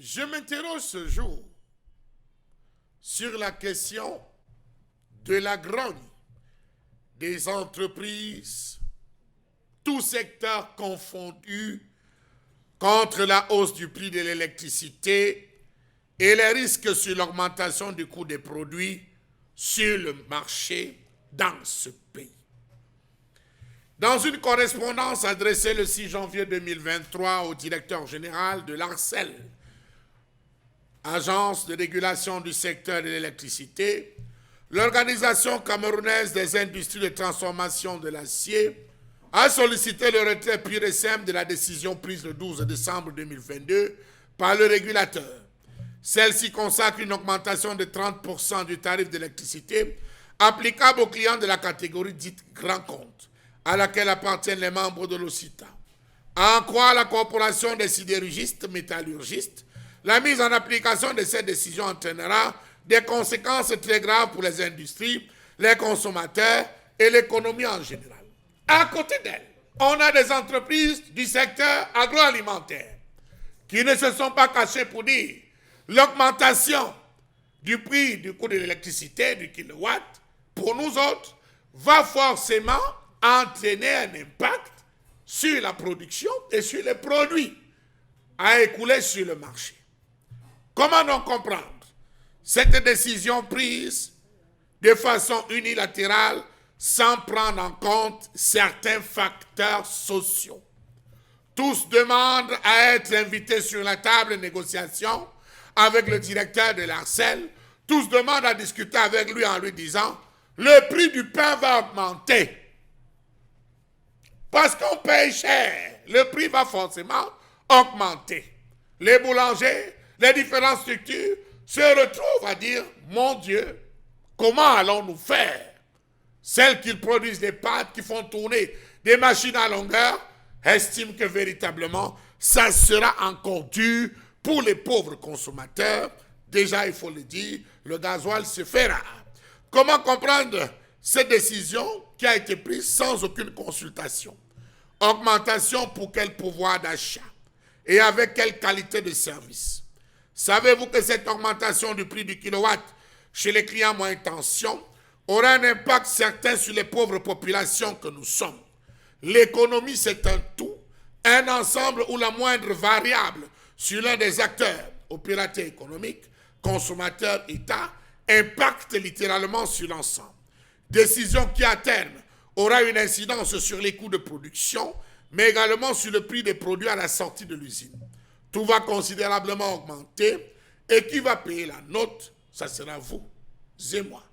Je m'interroge ce jour sur la question de la grogne des entreprises, tous secteurs confondus, contre la hausse du prix de l'électricité et les risques sur l'augmentation du coût des produits sur le marché dans ce pays. Dans une correspondance adressée le 6 janvier 2023 au directeur général de l'ARCEL, Agence de régulation du secteur de l'électricité, l'Organisation camerounaise des industries de transformation de l'acier a sollicité le retrait pur et simple de la décision prise le 12 décembre 2022 par le régulateur. Celle-ci consacre une augmentation de 30% du tarif d'électricité applicable aux clients de la catégorie dite grand compte, à laquelle appartiennent les membres de l'OCITA. À en croire la corporation des sidérurgistes métallurgistes, la mise en application de cette décision entraînera des conséquences très graves pour les industries, les consommateurs et l'économie en général. À côté d'elle, on a des entreprises du secteur agroalimentaire qui ne se sont pas cachées pour dire l'augmentation du prix du coût de l'électricité, du kilowatt, pour nous autres, va forcément entraîner un impact sur la production et sur les produits à écouler sur le marché. Comment donc comprendre cette décision prise de façon unilatérale sans prendre en compte certains facteurs sociaux? Tous demandent à être invités sur la table de négociation avec le directeur de l'ARCEL. Tous demandent à discuter avec lui en lui disant « Le prix du pain va augmenter. Parce qu'on paye cher, le prix va forcément augmenter. » Les boulangers, les différentes structures se retrouvent à dire « Mon Dieu, comment allons-nous faire ?» Celles qui produisent des pâtes, qui font tourner des machines à longueur, estiment que véritablement, ça sera encore dur pour les pauvres consommateurs. Déjà, il faut le dire, le gasoil se fait rare. Comment comprendre cette décision qui a été prise sans aucune consultation? Augmentation pour quel pouvoir d'achat? Et avec quelle qualité de service? Savez-vous que cette augmentation du prix du kilowatt chez les clients moyenne tension aura un impact certain sur les pauvres populations que nous sommes? L'économie, c'est un tout, un ensemble où la moindre variable sur l'un des acteurs, opérateurs économiques, consommateurs, État, impacte littéralement sur l'ensemble. Décision qui, à terme, aura une incidence sur les coûts de production, mais également sur le prix des produits à la sortie de l'usine. Tout va considérablement augmenter et qui va payer la note? Ça sera vous et moi.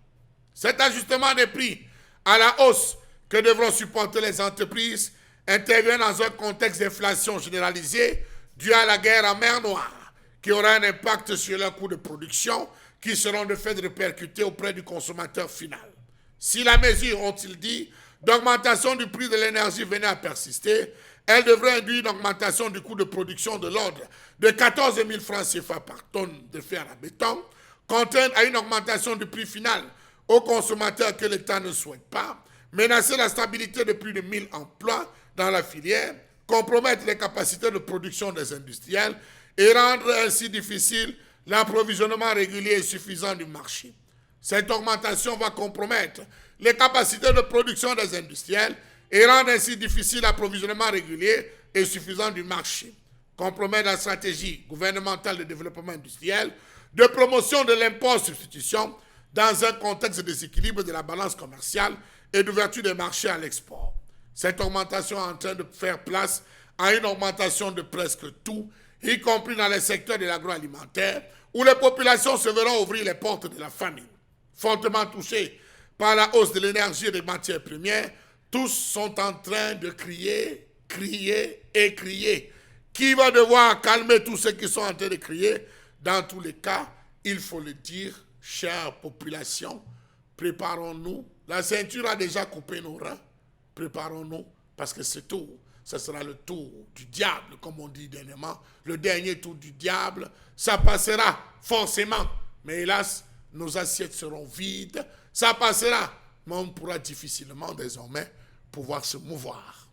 Cet ajustement des prix à la hausse que devront supporter les entreprises intervient dans un contexte d'inflation généralisée due à la guerre en mer Noire, qui aura un impact sur leurs coûts de production qui seront de fait répercutés auprès du consommateur final. Si la mesure, ont-ils dit, d'augmentation du prix de l'énergie venait à persister, elle devrait induire une augmentation du coût de production de l'ordre de 14 000 francs CFA par tonne de fer à béton, contraindre à une augmentation du prix final aux consommateurs que l'État ne souhaite pas, menacer la stabilité de plus de 1000 emplois dans la filière, compromettre les capacités de production des industriels et rendre ainsi difficile l'approvisionnement régulier et suffisant du marché. Cette augmentation va compromettre les capacités de production des industriels et rendre ainsi difficile l'approvisionnement régulier et suffisant du marché. Compromettre la stratégie gouvernementale de développement industriel, de promotion de l'import-substitution dans un contexte de déséquilibre de la balance commerciale et d'ouverture des marchés à l'export. Cette augmentation est en train de faire place à une augmentation de presque tout, y compris dans les secteurs de l'agroalimentaire, où les populations se verront ouvrir les portes de la famine. Fortement touchés par la hausse de l'énergie et des matières premières, tous sont en train de crier, crier et crier. Qui va devoir calmer tous ceux qui sont en train de crier? Dans tous les cas, il faut le dire, chère population, préparons-nous. La ceinture a déjà coupé nos reins. Préparons-nous parce que ce tour, ce sera le tour du diable, comme on dit dernièrement. Le dernier tour du diable, ça passera forcément. Mais hélas, nos assiettes seront vides. Ça passera, mais on pourra difficilement désormais pouvoir se mouvoir.